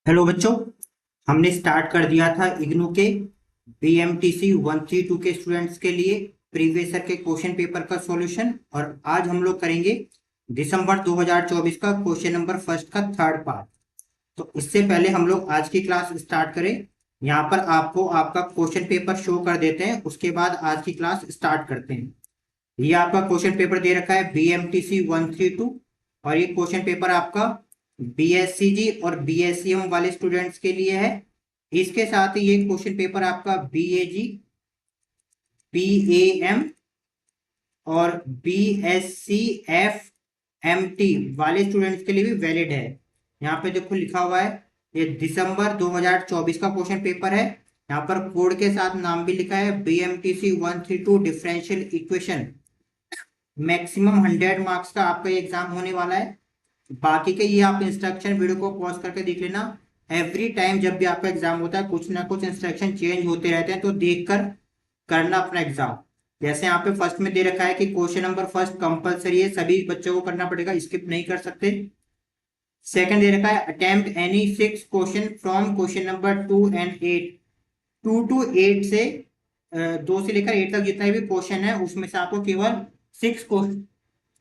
Hello बच्चों। हमने start कर दिया था इग्नू के BMTC 132 के स्टूडेंट्स के लिए प्रीवियस ईयर के क्वेश्चन पेपर का सॉल्यूशन। और आज हम लोग करेंगे दिसंबर 2024 का क्वेश्चन नंबर फर्स्ट का थर्ड पार्ट। तो इससे पहले हम लोग आज की क्लास स्टार्ट करें, यहाँ पर आपको आपका क्वेश्चन पेपर शो कर देते हैं, उसके बाद आज की क्लास स्टार्ट करते हैं। ये आपका क्वेश्चन पेपर दे रखा है BMTC 132 और ये क्वेश्चन पेपर आपका BSCG और BSCM वाले स्टूडेंट्स के लिए है। इसके साथ ही ये क्वेश्चन पेपर आपका BAG, BAM और BSCFMT वाले स्टूडेंट्स के लिए भी वैलिड है। यहाँ पे देखो लिखा हुआ है ये दिसंबर 2024 का क्वेश्चन पेपर है। यहाँ पर कोड के साथ नाम भी लिखा है BMTC 132 differential equation. Maximum 100 marks का आपका ये एग्जाम होने वाला है। बाकी के ये आप इंस्ट्रक्शन वीडियो को पॉज करके देख लेना। एवरी टाइम जब भी आपका एग्जाम होता है कुछ ना कुछ इंस्ट्रक्शन चेंज होते रहते हैं, तो देखकर करना अपना एग्जाम। जैसे यहाँ पे फर्स्ट में दे रखा है कि क्वेश्चन नंबर फर्स्ट कंपलसरी है, सभी बच्चों को करना पड़ेगा, स्किप नहीं कर सकते। सेकंड दे रखा है attempt any 6 question from question number 2 and 8। 2 to 8 से 2 से लेकर 8 तक जितने भी क्वेश्चन है उसमें से आपको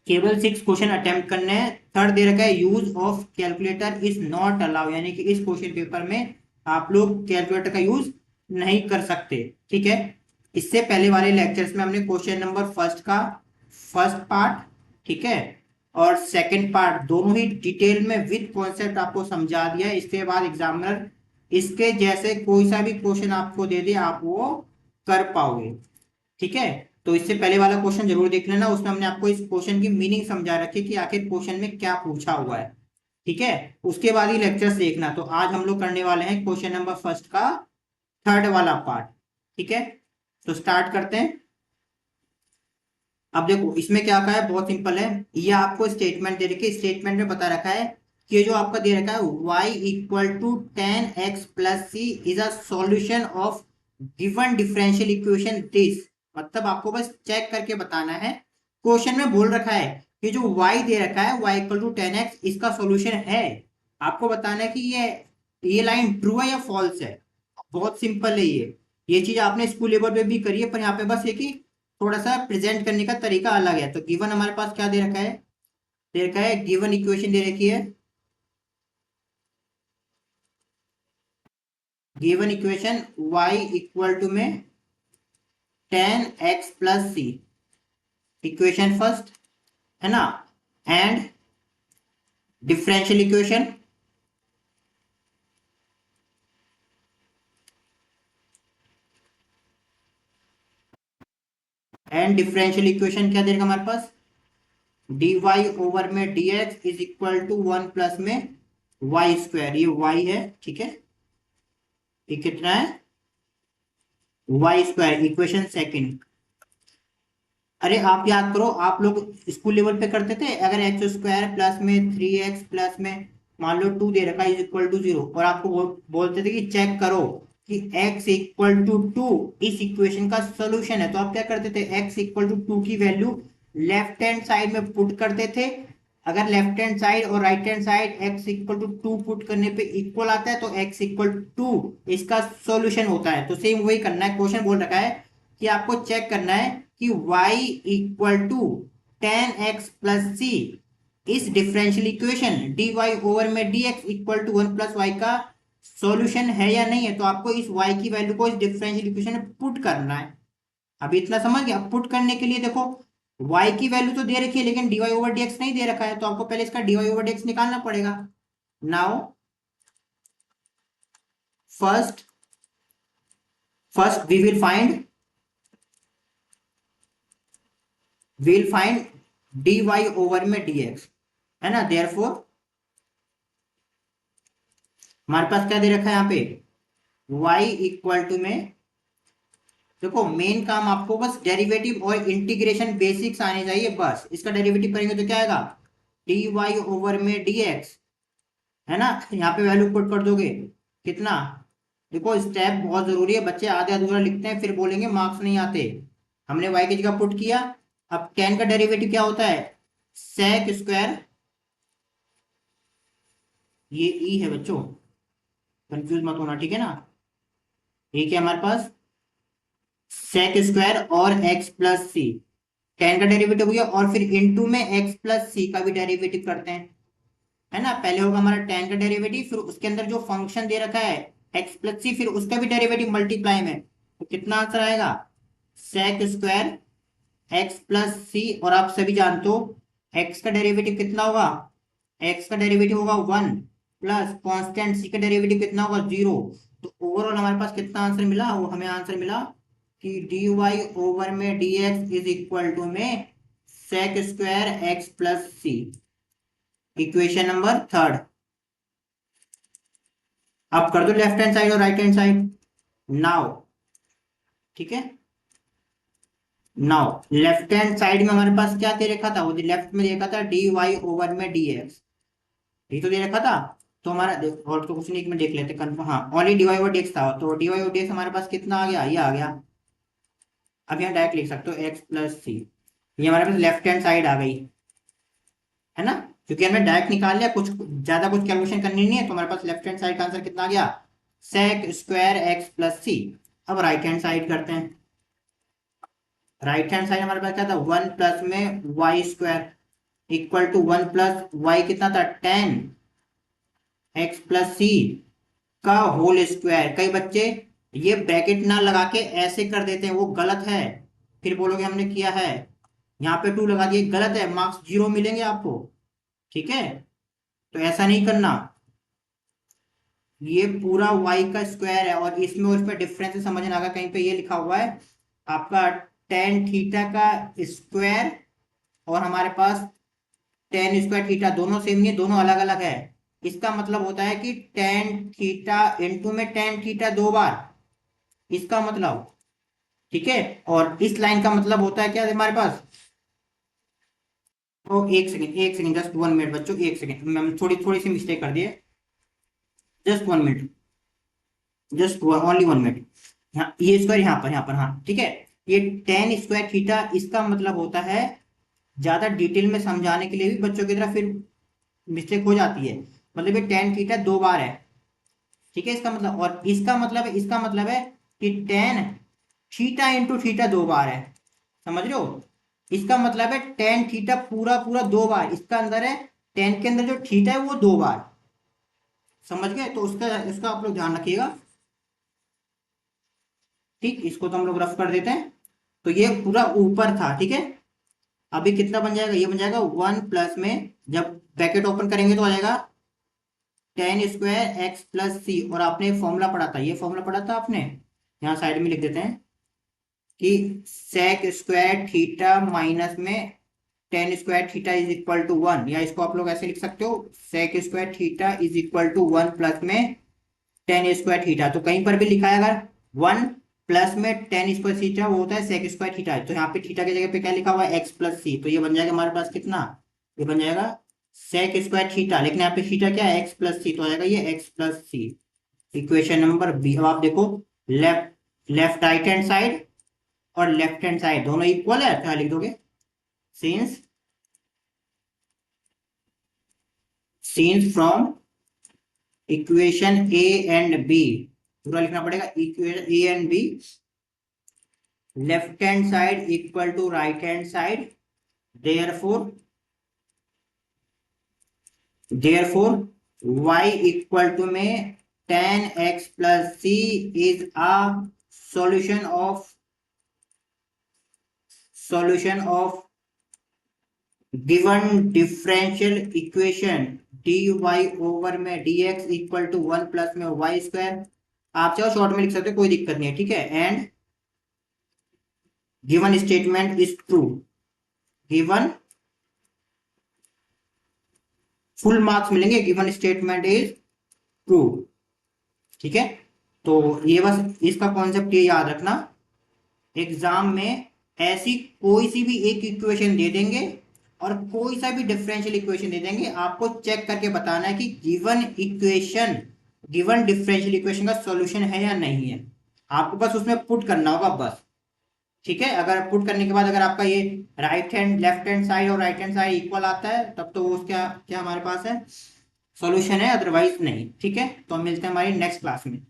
केवल सिक्स क्वेश्चन अटेम्प्ट करने हैं। थर्ड दे रखा है use of calculator is not allow, यानी कि इस क्वेश्चन पेपर में आप लोग कैलकुलेटर का यूज नहीं कर सकते। ठीक है। इससे पहले वाले लेक्चर्स में हमने क्वेश्चन नंबर फर्स्ट का फर्स्ट पार्ट, ठीक है, और सेकंड पार्ट दोनों ही डिटेल में विद कॉन्सेप्ट आपको समझा दिया है। इसके बाद एग्जामिनर इसके जैसे कोई सा भी क्वेश्चन आपको दे दे आप वो कर पाओगे। ठीक है। तो इससे पहले वाला क्वेश्चन जरूर देख लेना, उसमें हमने आपको इस क्वेश्चन की मीनिंग समझा रखी है कि आखिर क्वेश्चन में क्या पूछा हुआ है। ठीक है। उसके बाद ही लेक्चर्स देखना। तो आज हम लोग करने वाले हैं क्वेश्चन नंबर फर्स्ट का थर्ड वाला पार्ट। ठीक है। तो स्टार्ट करते हैं। अब देखो इसमें क्या कहा है, बहुत सिंपल है। ये आपको स्टेटमेंट दे रखी है, स्टेटमेंट में बता रखा है कि ये जो आपका दे रखा है y equal to 10x plus C is a solution of given differential equation this. मतलब आपको बस चेक करके बताना है। क्वेश्चन में बोल रखा है कि जो y दे रखा है y इक्वल टू 10x इसका सॉल्यूशन है। आपको बताना है कि ये लाइन ट्रू है या फॉल्स है। बहुत सिंपल है ये चीज आपने स्कूल लेवल पे भी करी है, पर यहाँ पे बस ये कि थोड़ा सा प्रेजेंट करने का तरीका अलग है। तो गिवन हमारे पास क्या दे रखा है, दे रखा है गिवन इक्वेशन दे रखी है। Given equation y equal to में 10x plus C, equation first है ना, एंड डिफरेंशियल इक्वेशन क्या दे रखा हमारे पास, dy ओवर में dx is equal to 1 plus में वाई स्क्वायर। ये y है, ठीक है। ये कितना है, वाई स्क्वायर, इक्वेशन सेकंड। अरे आप याद करो, आप लोग स्कूल लेवल पे करते थे, अगर एक्स स्क्वायर प्लस में 3x प्लस में मान लो 2 दे रखा है इज इक्वल टू 0, और आपको बोलते थे कि चेक करो कि x इक्वल टू 2 इस इक्वेशन का सोल्यूशन है, तो आप क्या करते थे, x इक्वल टू 2 की वैल्यू लेफ्ट हैंड साइड में पुट करते थे। अगर लेफ्ट हैंड साइड और right hand side x equal to 2 put करने पे इक्वल आता है तो x इक्वल टू इसका सॉल्यूशन होता है। तो सेम वही करना है। क्वेश्चन बोल रखा है कि आपको चेक करना है कि y equal to 10x plus C इस डिफरेंशियल इक्वेशन dy ओवर में dx equal to 1 plus Y का सॉल्यूशन है या नहीं है। तो आपको इस y की वैल्यू को इस डिफरेंशियल इक्वेशन में पुट करना है। अभी इतना समझ गया। पुट करने के लिए देखो y की वैल्यू तो दे रखी है लेकिन dy ओवर dx नहीं दे रखा है, तो आपको पहले इसका dy ओवर dx निकालना पड़ेगा। Now first first we will find dy over में dx, है ना। देयरफॉर हमारे पास क्या दे रखा है यहाँ पे, y इक्वल टू में, देखो मेन काम आपको बस डेरिवेटिव और इंटीग्रेशन बेसिक्स आने चाहिए, बस इसका डेरिवेटिव करेंगे तो क्या आएगा, dy ओवर में dx, है ना। यहाँ पे वैल्यू पुट कर दोगे कितना। देखो स्टेप बहुत जरूरी है, बच्चे आधे अधूरा लिखते हैं फिर बोलेंगे मार्क्स नहीं आते। हमने y की जगह पुट किया। अब tan का डेरिवेटिव क्या होता है, sec स्क्वायर, ये e है बच्चों, कंफ्यूज मत होना, ठीक है ना। एक है हमारे पास सेक स्क्वायर और एक्स प्लस सी, टेन का डेरिवेटिव हो गया, और फिर इनटू में एक्स प्लस सी का भी डेरिवेटिव करते हैं, है ना। पहले होगा हमारा टेन का डेरिवेटिव, फिर उसके अंदर जो फंक्शन दे रखा है एक्स प्लस सी, फिर उसका भी डेरिवेटिव मल्टीप्लाई में, तो कितना आंसर आएगा, सेक स्क्वायर एक्स प्लस सी। और आप सभी जानते हो एक्स का डेरिवेटिव कितना होगा, एक्स का डेरिवेटिव होगा वन, प्लस कांस्टेंट सी का डेरिवेटिव कितना होगा, जीरो। तो ओवरऑल हमारे पास कितना आंसर मिला, वो हमें आंसर मिला कि डी वाई ओवर में D X is equal to में sec square X plus C. Equation number third. अब कर दो लेफ्ट हैंड साइड और राइट हैंड साइड नाउ, ठीक है। नाउ लेफ्ट हैंड साइड में हमारे पास क्या दे रखा था, वो लेफ्ट में दे रखा था डी वाई ओवर में डी एक्स, ये तो दे रखा था। तो हमारा और तो कुछ नहीं, एक में देख लेते कंफर्म, हाँ only d Y over d x था, तो d Y over d x हमारे पास कितना आ गया, ये आ गया। अब यहाँ डायरेक्ट लिख सकते हो एक्स प्लस सी, ये हमारे पास लेफ्ट हैंड साइड आ गई, है ना। क्योंकि हमने डायरेक्ट निकाल लिया, कुछ ज्यादा कुछ कैलकुलेशन करनी नहीं है, तो हमारे पास लेफ्ट हैंड साइड का आंसर कितना आ गया, सेक स्क्वायर एक्स प्लस सी। अब राइट हैंड साइड करते हैं। राइट हैंड साइड हमारे पास क्या था, वन प्लस में y square equal to one plus y कितना था, टेन एक्स प्लस सी का होल स्क्वायर। कई बच्चे ये ब्रैकेट ना लगा के ऐसे कर देते हैं, वो गलत है, फिर बोलोगे हमने किया है। यहाँ पे टू लगा दिए, गलत है, मार्क्स जीरो मिलेंगे आपको, ठीक है। तो ऐसा नहीं करना, ये पूरा y का स्क्वायर है, और इसमें और इसमें डिफरेंस समझ में आएगा। कहीं पे ये लिखा हुआ है आपका टेन थीटा का स्क्वायर, और हमारे पास टेन स्क्वायर थीटा, दोनों सेम नहीं है, दोनों अलग अलग है। इसका मतलब होता है कि टेन थीटा इंटू में टेन थीटा दो बार, इसका मतलब, ठीक है। और इस लाइन का मतलब होता है क्या हमारे पास, तो एक सेकेंड जस्ट वन मिनट बच्चों, एक सेकेंड, मैम थोड़ी थोड़ी सी मिस्टेक कर दिए, just one minute, just only one minute. हाँ ये स्क्वायर यहाँ पर, हाँ ठीक है। ये टेन स्क्वायर थीटा, इसका मतलब होता है, ज्यादा डिटेल में समझाने के लिए भी बच्चों की तरफ फिर मिस्टेक हो जाती है, मतलब ये टेन थीटा दो बार है, ठीक है। इसका मतलब, और इसका मतलब है कि टेन थीटा इंटू थीटा दो बार है, समझ रहे हो। इसका मतलब है टेन थीटा पूरा पूरा दो बार, इसका अंदर है टेन के अंदर जो थीटा है वो दो बार, समझ गए। तो उसका उसका आप लोग ध्यान रखिएगा, ठीक। इसको तो हम लोग रफ कर देते हैं। तो ये पूरा ऊपर था, ठीक है। अभी कितना बन जाएगा, ये बन जाएगा वन प्लस में, जब ब्रैकेट ओपन करेंगे तो आ जाएगा टेन स्क्वायर एक्स प्लस सी। और आपने फॉर्मूला पढ़ा था, ये फॉर्मूला पढ़ा था आपने, यहाँ साइड में लिख देते हैं कि सेक स्क्वायर थीटा माइनस में tan square theta is equal to one, या इसको आप लोग ऐसे लिख सकते हो, sec square theta is equal to one plus में टेन स्क्वायर थीटा। तो कहीं पर भी लिखा है अगर वन प्लस में टेन स्क्वायर थीटा, वो होता है सेक स्क्वायर थीटा, तो यहाँ पे थीटा की जगह पे क्या लिखा हुआ है, एक्स प्लस सी। तो ये बन जाएगा हमारे पास कितना, ये बन जाएगा सेक स्क्वायर थीटा, लेकिन यहाँ पे थीटा क्या है, एक्स प्लस सी, तो आ जाएगा ये X plus C. Equation number B. अब आप देखो left left right hand side और लेफ्ट हैंड साइड दोनों इक्वल है, क्या लिख दोगे, since from equation A and B, पूरा लिखना पड़ेगा, equation A and B, left hand side equal to right hand side, therefore y equal to में tan x plus C is a solution of given differential equation dy over में dx equal to one plus में y square. आप चाहो short में लिख सकते हो, कोई दिक्कत नहीं है, ठीक है। And given statement is true, given full marks मिलेंगे, गिवन स्टेटमेंट इज ट्रू, ठीक है। तो ये बस इसका कॉन्सेप्ट ये याद रखना, एग्जाम में ऐसी कोई सी भी एक इक्वेशन दे देंगे और कोई सा भी डिफरेंशियल इक्वेशन दे देंगे, आपको चेक करके बताना है कि given equation, given differential equation का सॉल्यूशन है या नहीं है। आपको बस उसमें पुट करना होगा बस, ठीक है। अगर पुट करने के बाद अगर आपका ये right hand left hand side और राइट हैंड साइड इक्वल आता है, तब तो वो क्या क्या हमारे पास है, सॉल्यूशन है, अदरवाइज नहीं। ठीक है, तो हम मिलते हैं हमारी नेक्स्ट क्लास में।